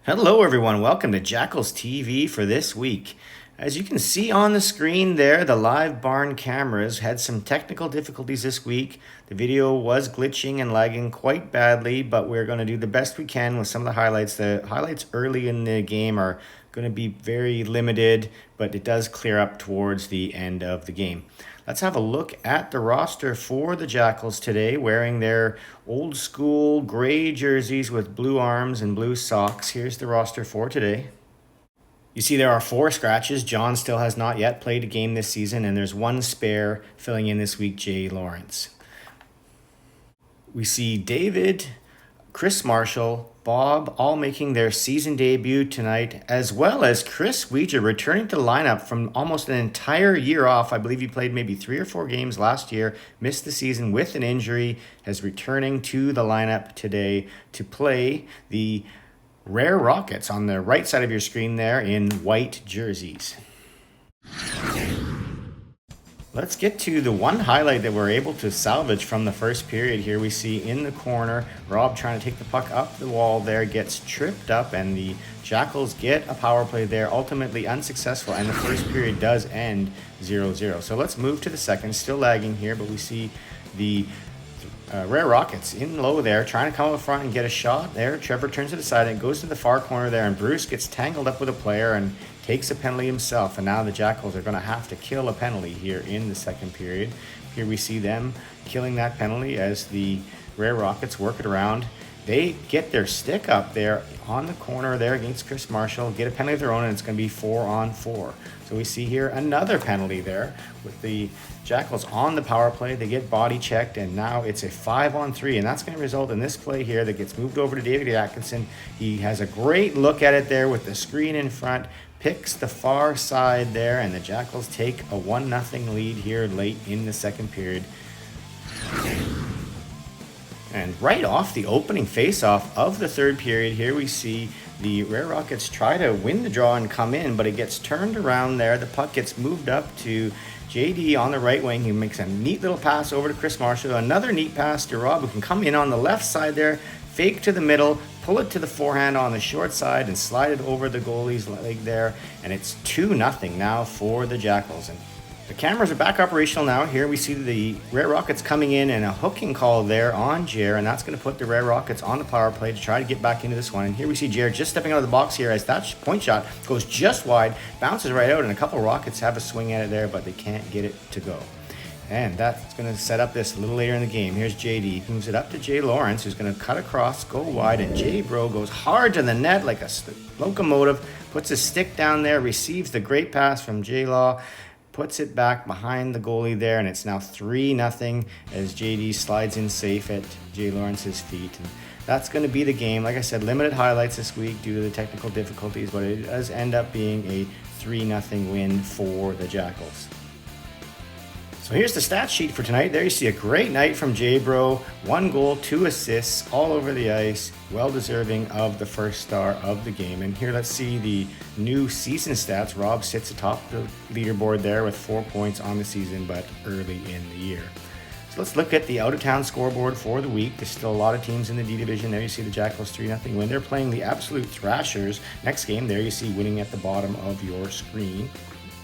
Hello everyone, welcome to Jackals TV for this week. As you can see on the screen there, the live barn cameras had some technical difficulties this week. The video was glitching and lagging quite badly, but we're going to do the best we can with some of the highlights. The highlights early in the game are going to be very limited, but it does clear up towards the end of the game. Let's have a look at the roster for the Jackals today, wearing their old school gray jerseys with blue arms and blue socks. Here's the roster for today. You see there are 4 scratches. John still has not yet played a game this season, and there's 1 spare filling in this week, Jay Lawrence. We see David, Chris Marshall, Bob all making their season debut tonight, as well as Chris Weeger returning to the lineup from almost an entire year off. I believe he played maybe 3 or 4 games last year, missed the season with an injury, is returning to the lineup today to play the Rare Rockets on the right side of your screen there in white jerseys. Let's get to the one highlight that we're able to salvage from the first period. Here we see in the corner, Rob trying to take the puck up the wall there, gets tripped up, and the Jackals get a power play there, ultimately unsuccessful, and the first period does end 0-0. So let's move to the second, still lagging here, but we see the Rare Rockets in low there, trying to come up front and get a shot there. Trevor turns to the side and goes to the far corner there, and Bruce gets tangled up with a player and takes a penalty himself. And now the Jackals are going to have to kill a penalty here in the second period. Here we see them killing that penalty as the Rare Rockets work it around. They get their stick up there on the corner there against Chris Marshall, get a penalty of their own, and it's going to be 4-on-4. So we see here another penalty there with the Jackals on the power play. They get body checked, and now it's a 5-on-3, and that's going to result in this play here that gets moved over to David Atkinson. He has a great look at it there with the screen in front, picks the far side there, and the Jackals take a 1-0 lead here late in the second period. And right off the opening face-off of the third period, here we see the Rare Rockets try to win the draw and come in, but it gets turned around there. The puck gets moved up to JD on the right wing. He makes a neat little pass over to Chris Marshall. Another neat pass to Rob, who can come in on the left side there, fake to the middle, pull it to the forehand on the short side, and slide it over the goalie's leg there. And it's 2-0 now for the Jackals. And the cameras are back operational now. Here we see the Rare Rockets coming in and a hooking call there on Jer, and that's going to put the Rare Rockets on the power play to try to get back into this one. And here we see Jer just stepping out of the box here as that point shot goes just wide, bounces right out, and a couple Rockets have a swing at it there, but they can't get it to go. And that's going to set up this a little later in the game. Here's JD. He moves it up to Jay Lawrence, who's going to cut across, go wide, and Jay Bro goes hard to the net like a locomotive, puts his stick down there, receives the great pass from Jay Law, puts it back behind the goalie there, and it's now 3-0 as JD slides in safe at Jay Lawrence's feet. And that's going to be the game. Like I said, limited highlights this week due to the technical difficulties, but it does end up being a 3-0 win for the Jackals. So here's the stat sheet for tonight. There you see a great night from J-Bro. 1 goal, 2 assists, all over the ice. Well deserving of the first star of the game. And here let's see the new season stats. Rob sits atop the leaderboard there with 4 points on the season, but early in the year. So let's look at the out-of-town scoreboard for the week. There's still a lot of teams in the D division. There you see the Jackals 3-0 win. They're playing the absolute Thrashers. Next game, there you see winning at the bottom of your screen.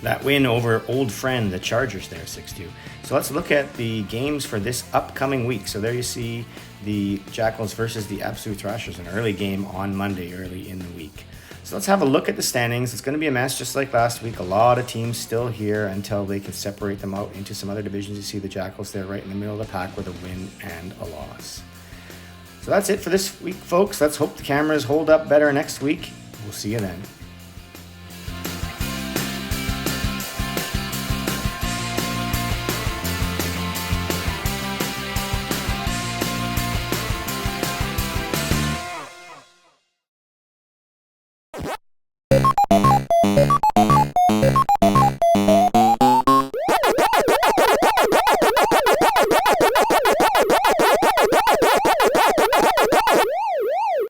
That win over old friend, the Chargers there, 6-2. So let's look at the games for this upcoming week. So there you see the Jackals versus the Absolute Thrashers, an early game on Monday, early in the week. So let's have a look at the standings. It's going to be a mess just like last week. A lot of teams still here until they can separate them out into some other divisions. You see the Jackals there right in the middle of the pack with a win and a loss. So that's it for this week, folks. Let's hope the cameras hold up better next week. We'll see you then.